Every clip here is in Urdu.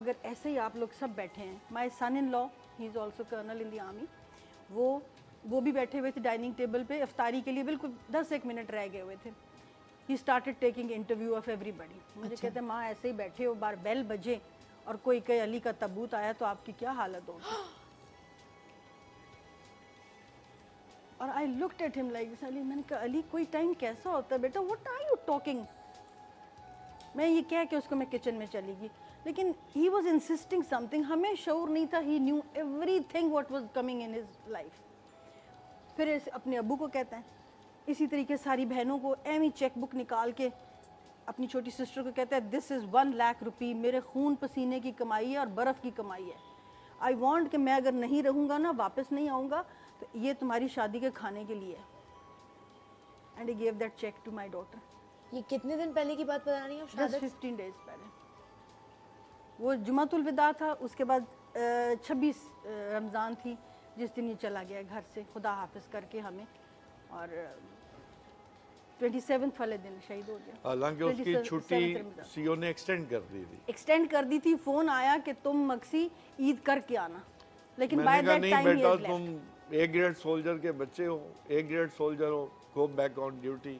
اگر ایسے ہی آپ لوگ سب بیٹھے ہیں, my son in law he is also colonel in the army, وہ بھی بیٹھے ہوئے تھے ڈائننگ ٹیبل پہ افطاری کے لیے, بالکل 10 منٹ رہ گئے ہوئے تھے. He started taking interview of ایوری بڈی. مجھے کہتے ہیں ماں ایسے ہی بیٹھے ہو, بار بیل بجے اور کوئی کہ علی کا تابوت آیا تو آپ کی کیا حالت ہوگی. اور آئی لکڈ ایٹ ہم لائک علی, میں نے کہا علی کوئی ٹائم کیسا ہوتا ہے بیٹا, واٹ آر یو ٹاکنگ. میں یہ کہہ کے اس کو میں کچن میں چلی گئی, لیکن ہی واز انسسٹنگ سم تھنگ, ہمیں شعور نہیں تھا, he knew everything what was coming in his life. پھر اپنے ابو کو کہتا ہے, اسی طریقے ساری بہنوں کو ایویں چیک بک نکال کے اپنی چھوٹی سسٹر کو کہتا ہے دس از 1 لاکھ روپی, میرے خون پسینے کی کمائی ہے اور برف کی کمائی ہے. آئی وانٹ کہ میں اگر نہیں رہوں گا نا, واپس نہیں آؤں گا, تو یہ تمہاری شادی کے کھانے کے لیے ہے. And he give that check to my daughter. یہ کتنے دن پہلے کی بات بتا رہی ہیں آپ؟ جسٹ 15 days پہلے. وہ جمعۃ الوداع تھا, اس کے بعد 26 رمضان تھی جس دن یہ چلا گیا گھر سے خدا حافظ کر کے ہمیں, اور 27 والے دن شہید ہو گیا. حالانکہ اس کی چھٹی سی او نے ایکسٹینڈ کر دی تھی. ایکسٹینڈ کر دی تھی. فون آیا کہ تم مکسی عید کر کے آنا, لیکن بائی میں نے دیٹ کہا ٹائم نہیں بیٹا, تم A گریڈ سولجر کے بچے ہو, A گریڈ سولجر ہو, go back on duty,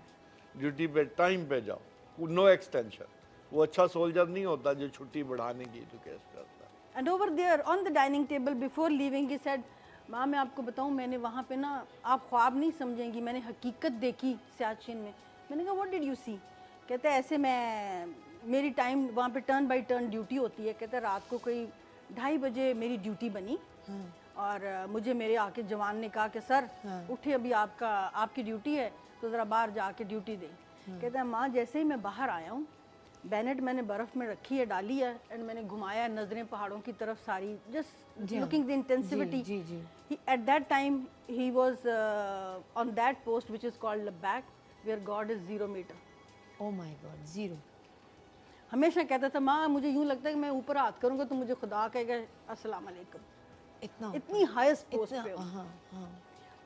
duty پہ ٹائم پہ جاؤ, نو ایکسٹینشن. وہ اچھا سولجر نہیں ہوتا جو چھٹی بڑھانے کی ریکویسٹ کرتا. And over there on the dining table before leaving he said, ماں میں آپ کو بتاؤں میں نے وہاں پہ نا, آپ خواب نہیں سمجھیں گی, میں نے حقیقت دیکھی سیاچن میں. میں نے کہا واٹ ڈیڈ یو سی. کہتے ہیں ایسے میں, میری ٹائم وہاں پہ ٹرن بائی ٹرن ڈیوٹی ہوتی ہے. کہتے ہیں رات کو کوئی 2:30 بجے میری ڈیوٹی بنی, اور مجھے میرے آ کے جوان نے کہا کہ سر اٹھے, ابھی آپ کی ڈیوٹی ہے تو ذرا باہر جا کے ڈیوٹی دیں. کہتے ہیں ماں جیسے ہی میں باہر آیا ہوں, بینٹ میں نے برف میں رکھی ہے, ڈالی ہے, اینڈ میں نے گھمایا, نظریں پہاڑوں کی طرف ساری, just looking the intensity. At that time he was on that post which is called Labbaik, where God is 0 metre. Oh my God, 0. ہمیشہ کہتا تھا ماں مجھے یوں لگتا ہے کہ میں اوپر ہاتھ کروں گا تو مجھے خدا کہے گا السلام علیکم. اتنی ہائیسٹ پوسٹ پہ.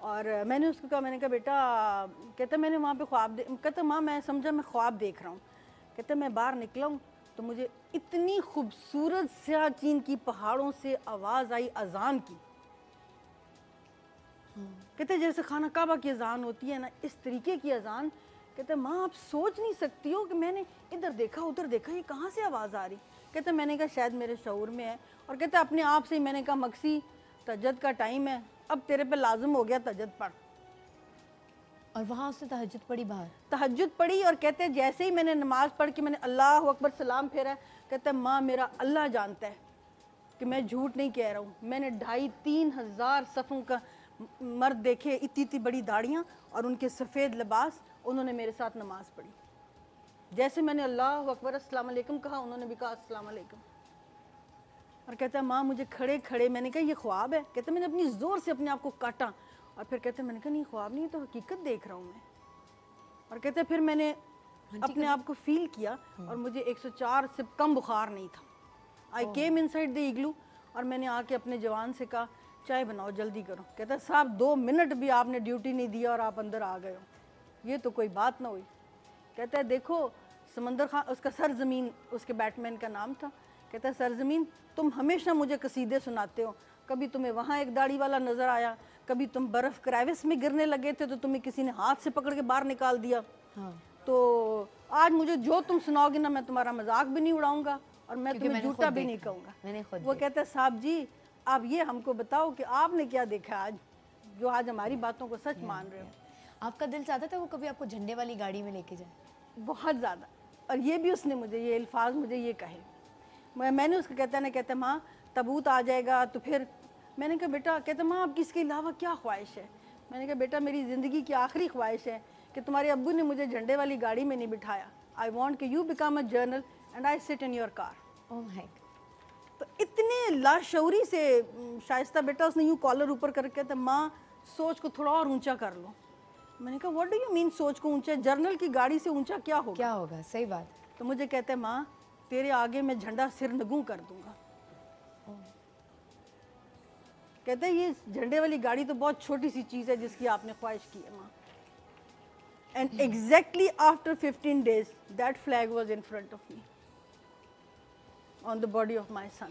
اور میں نے اس کو کہا, میں نے کہا بیٹا, کہتا میں نے وہاں پہ خواب کہتا ماں میں سمجھا میں خواب دیکھ رہا ہوں. کہتا میں باہر نکلا ہوں تو مجھے اتنی خوبصورت سیاچین کی پہاڑوں سے آواز آئی اذان کی. کہتے جیسے خانہ کعبہ کی اذان ہوتی ہے نا, اس طریقے کی اذان. کہتے ماں آپ سوچ نہیں سکتی ہو کہ میں نے ادھر دیکھا ادھر دیکھا, یہ کہاں سے آواز آ رہی. کہتے میں نے کہا شاید میرے شعور میں ہے. اور کہتے اپنے آپ سے میں نے کہا مکسی تہجد کا ٹائم ہے, اب تیرے پہ لازم ہو گیا تہجد پڑھ. اور وہاں اس نے تہجد پڑھی باہر, تہجد پڑھی. اور کہتے جیسے ہی میں نے نماز پڑھ کے میں نے اللہ اکبر سلام پھیرا, کہتے ماں میرا اللہ جانتا ہے کہ میں جھوٹ نہیں کہہ رہا ہوں, میں نے 2,500-3 ہزار صفوں کا مرد دیکھے, اتنی بڑی داڑیاں اور ان کے سفید لباس, انہوں نے میرے ساتھ نماز پڑھی. جیسے میں نے اللہ اکبر السلام علیکم کہا, انہوں نے بھی کہا السلام علیکم. اور کہتا ہے ماں مجھے کھڑے کھڑے, میں نے کہا یہ خواب ہے. کہتے میں نے اپنی زور سے اپنے آپ کو کاٹا, اور پھر کہتے میں نے کہا نہیں خواب نہیں, تو حقیقت دیکھ رہا ہوں میں. اور کہتے پھر میں نے اپنے آپ کو فیل کیا, اور مجھے 104 سے کم بخار نہیں تھا. I came in side the Anglo, اور میں نے آ کے اپنے جوان سے کہا چائے بناؤ جلدی کرو. کہتا صاحب 2 منٹ بھی آپ نے ڈیوٹی نہیں دیا اور آپ اندر آ گئے ہو, یہ تو کوئی بات نہ ہوئی. کہتا ہے دیکھو سمندر خان, اس کا سرزمین اس کے بیٹ مین کا نام تھا. کہتا ہے سرزمین تم ہمیشہ مجھے قصیدے سناتے ہو, کبھی تمہیں وہاں ایک داڑھی والا نظر آیا, کبھی تم برف کریوس میں گرنے لگے تھے تو تمہیں کسی نے ہاتھ سے پکڑ کے باہر نکال دیا. تو آج مجھے جو تم سناؤ گے نا, میں تمہارا مذاق بھی نہیں اڑاؤں گا اور میں تمہیں جھوٹا بھی نہیں کہوں گا. وہ کہتا ہے صاحب جی آپ یہ ہم کو بتاؤ کہ آپ نے کیا دیکھا آج, جو آج ہماری باتوں کو سچ مان رہے ہو. آپ کا دل چاہتا تھا وہ کبھی آپ کو جھنڈے والی گاڑی میں لے کے جائے؟ بہت زیادہ. اور یہ بھی اس نے مجھے یہ الفاظ مجھے یہ کہے. میں نے اس کو کہتا ماں تابوت آ جائے گا تو پھر. میں نے کہا بیٹا, کہتا ماں آپ کی اس کے علاوہ کیا خواہش ہے. میں نے کہا بیٹا میری زندگی کی آخری خواہش ہے کہ تمہارے ابو نے مجھے جھنڈے والی گاڑی میں نہیں بٹھایا. آئی وانٹ کہ you become a general and I sit in your car. تو اتنے لاشعوری سے شائستہ بیٹا اس نے یوں کالر اوپر کر کے کہتا ماں سوچ کو تھوڑا اور اونچا کر لو. میں نے کہا واٹ ڈو یو مین سوچ کو اونچا, جرنل کی گاڑی سے اونچا کیا ہوگا. صحیح بات. تو مجھے کہتے ماں تیرے آگے میں جھنڈا سر نگوں کر دوں گا. کہتے ہیں یہ جھنڈے والی گاڑی تو بہت چھوٹی سی چیز ہے جس کی آپ نے خواہش کی ہے ماں. And exactly after 15 days that flag was in front of me. on the body of my son.